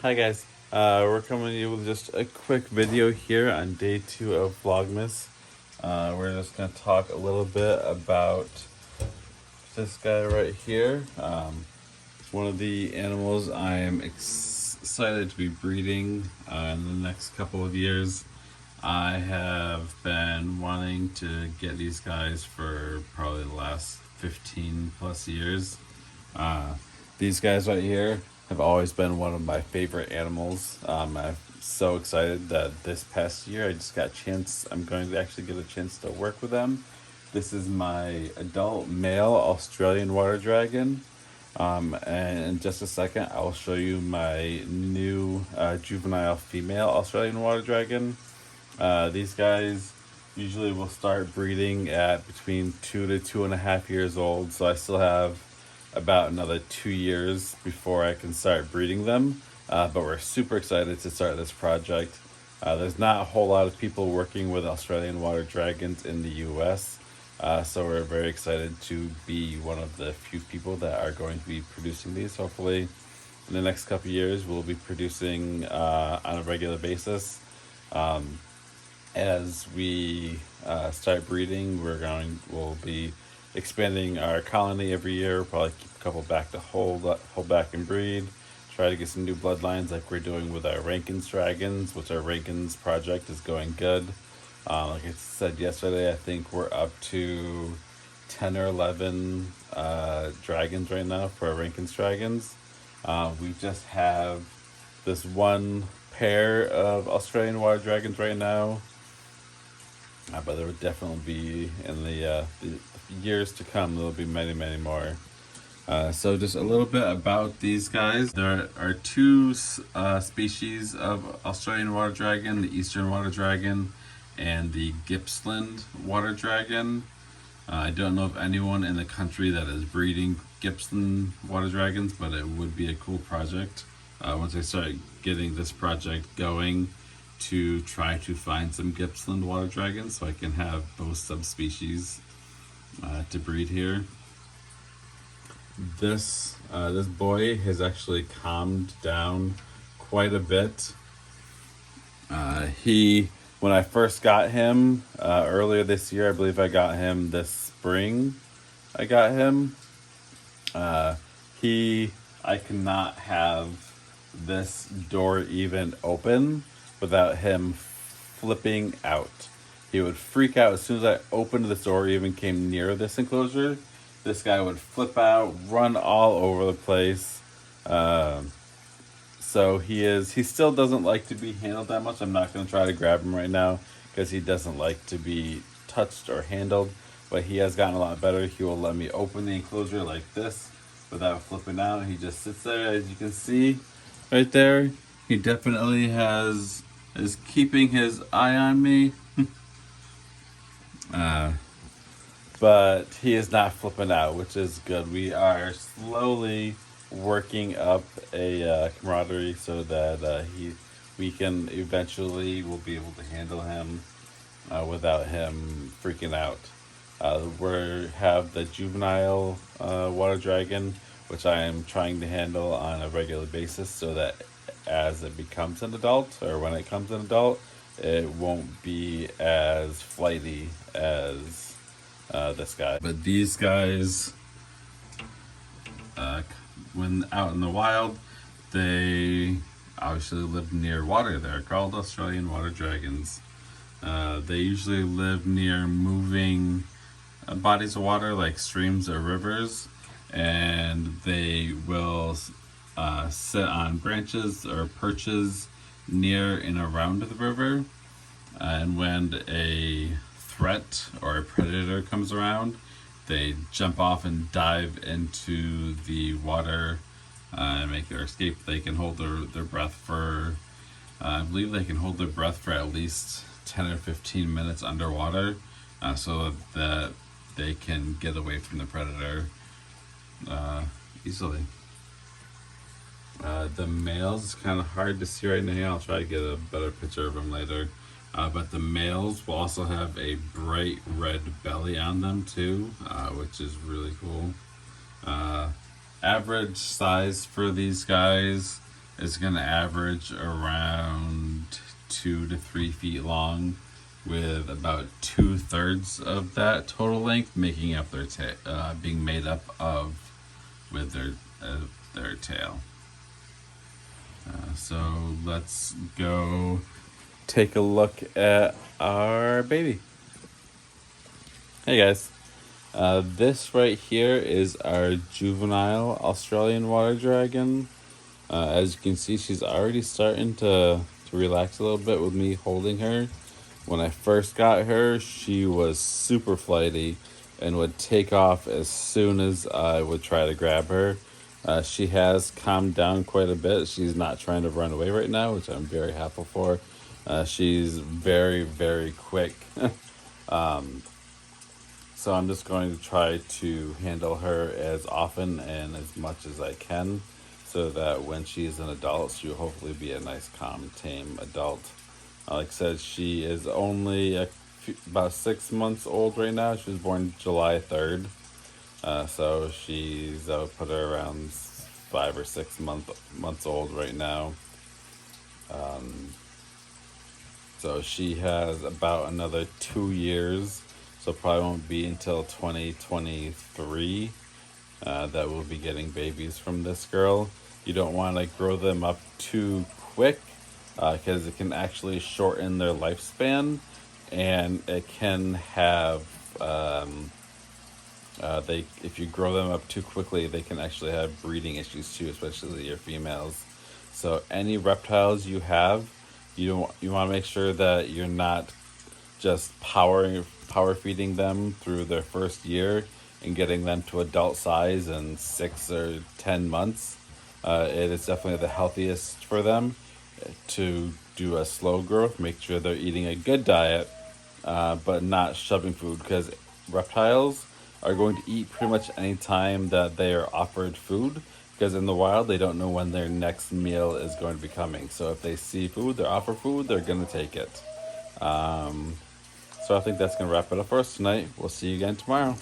Hi guys, we're coming to you with just a quick video here on day 2 of Vlogmas. We're just going to talk a little bit about this guy right here. One of the animals I am excited to be breeding in the next couple of years. I have been wanting to get these guys for probably the last 15 plus years. These guys right here have always been one of my favorite animals. I'm so excited that this past year I'm going to actually get a chance to work with them. This is my adult male Australian water dragon. And in just a second, I'll show you my new juvenile female Australian water dragon. These guys usually will start breeding at between 2 to 2.5 years old, so I still have about another 2 years before I can start breeding them. But we're super excited to start this project. There's not a whole lot of people working with Australian water dragons in the US, so we're very excited to be one of the few people that are going to be producing these. Hopefully in the next couple of years we'll be producing on a regular basis. As we start breeding, we'll be expanding our colony every year. We'll probably keep a couple back to hold back and breed. Try to get some new bloodlines like we're doing with our Rankins dragons, which our Rankins project is going good. Like I said yesterday, I think we're up to 10 or 11 dragons right now for our Rankins dragons. We just have this one pair of Australian water dragons right now. But there will definitely be, in the years to come, there will be many, many more. So just a little bit about these guys. There are two species of Australian water dragon, the Eastern water dragon and the Gippsland water dragon. I don't know of anyone in the country that is breeding Gippsland water dragons, but it would be a cool project once I start getting this project going, to try to find some Gippsland water dragons so I can have both subspecies to breed here. This boy has actually calmed down quite a bit. When I first got him earlier this year, I believe I got him this spring. I cannot have this door even open without him flipping out. He would freak out as soon as I opened the door or even came near this enclosure. This guy would flip out, run all over the place. So he still doesn't like to be handled that much. I'm not going to try to grab him right now because he doesn't like to be touched or handled, but he has gotten a lot better. He will let me open the enclosure like this without flipping out. He just sits there, as you can see right there. He definitely is keeping his eye on me. But he is not flipping out, which is good. We are slowly working up a camaraderie so that we can eventually will be able to handle him without him freaking out. We have the juvenile water dragon, which I am trying to handle on a regular basis so that as it becomes an adult, or when it comes an adult, it won't be as flighty as this guy. But these guys, when out in the wild, they obviously live near water. They're called Australian water dragons. They usually live near moving bodies of water like streams or rivers, and they will sit on branches or perches near and around the river. And when a threat or a predator comes around, they jump off and dive into the water and make their escape. They can hold their breath for, I believe they can hold their breath for at least 10 or 15 minutes underwater, so that they can get away from the predator easily. The males, it's kind of hard to see right now. I'll try to get a better picture of them later. But the males will also have a bright red belly on them too, which is really cool. Average size for these guys is going to average around 2 to 3 feet long, with about 2/3 of that total length making up their being made up of with their tail. So let's go take a look at our baby. Hey guys, this right here is our juvenile Australian water dragon. As you can see, she's already starting to relax a little bit with me holding her. When I first got her, she was super flighty and would take off as soon as I would try to grab her. She has calmed down quite a bit. She's not trying to run away right now, which I'm very happy for. She's very, very quick. So I'm just going to try to handle her as often and as much as I can, so that when she's an adult, she'll hopefully be a nice, calm, tame adult. Like I said, she is only about 6 months old right now. She was born July 3rd. So she's, I would put her around 5 or 6 months old right now. So she has about another 2 years. So probably won't be until 2023 that we'll be getting babies from this girl. You don't want to grow them up too quick, because it can actually shorten their lifespan, and it can have if you grow them up too quickly, they can actually have breeding issues too, especially your females. So any reptiles you have, you want to make sure that you're not just power feeding them through their first year and getting them to adult size in 6 or 10 months. It is definitely the healthiest for them to do a slow growth. Make sure they're eating a good diet, but not shoving food, because reptiles are going to eat pretty much any time that they are offered food, because in the wild they don't know when their next meal is going to be coming. So if they see food, they're offered food, they're going to take it. So I think that's going to wrap it up for us tonight. We'll see you again tomorrow.